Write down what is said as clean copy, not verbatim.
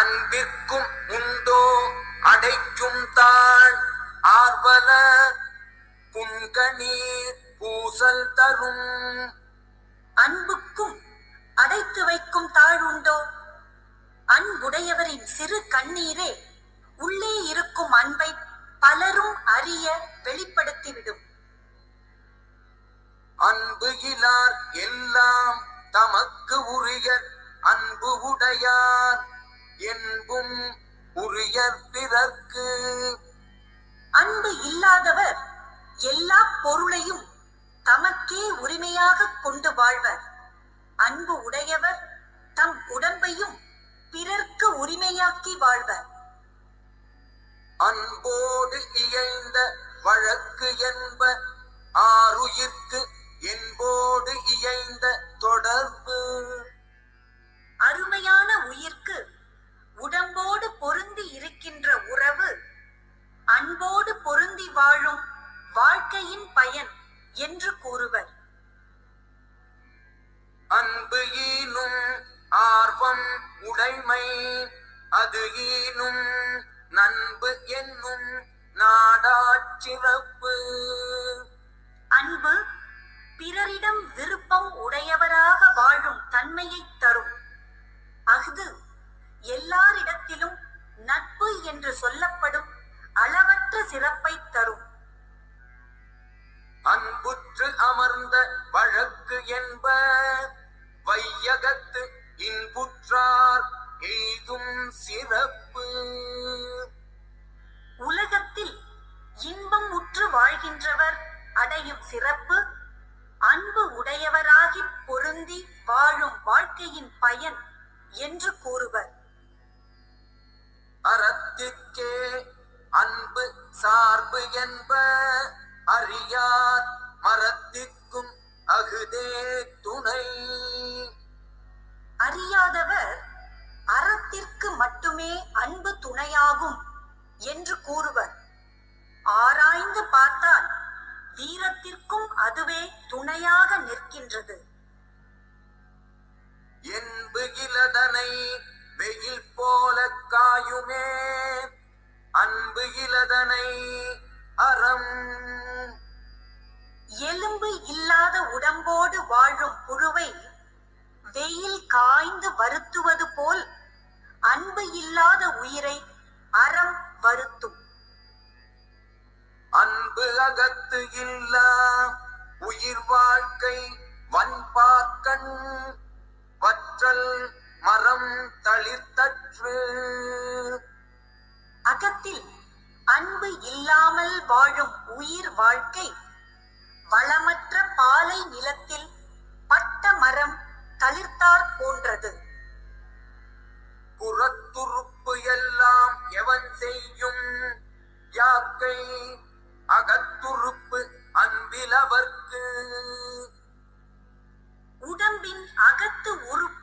அன்பிற்கும் உண்டோ அடைக்கும் தாழ் ஆர்வல புன்கணீர் பூசல் தரும். அன்புக்கும் அடைத்து வைக்கும் தாழ்வுண்டோ? அன்புடையவரின் சிறு கண்ணீரே உள்ளே இருக்கும் அன்பை பலரும் அறிய வெளிப்படுத்திவிடும். அன்பு இலார் எல்லாம் தமக்கு உரியர் அன்பு உடையார் என்பும் உரியர் பிறர்க்கு. அன்பு இல்லாதவர் எல்லா பொருளையும் தமக்கே உரிமையாக கொண்டு வாழ்வர். அன்பு உடையவர் தம் உடம்பையும் பிறர்க்கு உரிமையாக்கி வாழ்வர். அன்போடு இயைந்த வழக்கு என்ப ஆருயிர்க்கு என்போடு இயைந்த தொடர்பு. அருமையான உயிர்க்கு உடம்போடு பொருந்தி இருக்கின்ற உறவு அன்போடு பொருந்தி வாழும் வாழ்க்கையின் பயன் என்று கூறுவர். அன்பு ஈனும் ஆர்வம் உடைமை அது ஈனும் நண்பு என்னும் நாடாச் சிறப்பு. அன்பு பிறரிடம் விருப்பம் உடையவராக வாழும் தன்மையை தரும். அஃது எல்லாரிடத்திலும் நட்பு என்று சொல்லப்படும் அளவற்ற சிறப்பை தரும். அன்புற்று அமர்ந்த வழக்கு என்ப வையகத்து இன்புற்றார் எய்தும் சிறப்பு. உலகத்தில் இன்பம் உற்று வாழ்கின்றவர் அடையும் சிறப்பு அன்பு உடையவராகி பொருந்தி வாழும் வாழ்க்கையின் பயன் என்று கூறுவர். அறத்திற்கே அன்பு சார்பு என்ப அறியார் மரத்திற்கும் அகுதே துணை. அறியாதவர் அறத்திற்கு மட்டுமே அன்பு துணையாகும் என்று கூறுவர். ஆராய்ந்து பார்த்தால் வீரத்திற்கும் அதுவே துணையாக நிற்கின்றது. என்பு இலதனை வெயில் போல காயுமே அன்பு இலதனை அறம். எலும்பு இல்லாத உடம்போடு வாழும் புழுவை வெயில் காய்ந்து வருத்துவது போல் அன்பு இல்லாத உயிரை அறம் வருத்தும். அன்பு அகத்து இல்லா உயிர் வாழ்க்கை வன்பாக்கண் வற்றல் மரம் தளிர்த்தற்று. அகத்தில் அன்பு இல்லாமல் வாழும் உயிர் வாழ்க்கை வளமற்ற பாலை நிலத்தில் பட்ட மரம் தளிர்த்தார் போன்றது. புறத்துறுப்பு எல்லாம் எவன் செய்யும் யாக்கை அகத்துறுப்பு அன்பிலவர்க்கு. உடம்பின் அகத்து உறுப்பு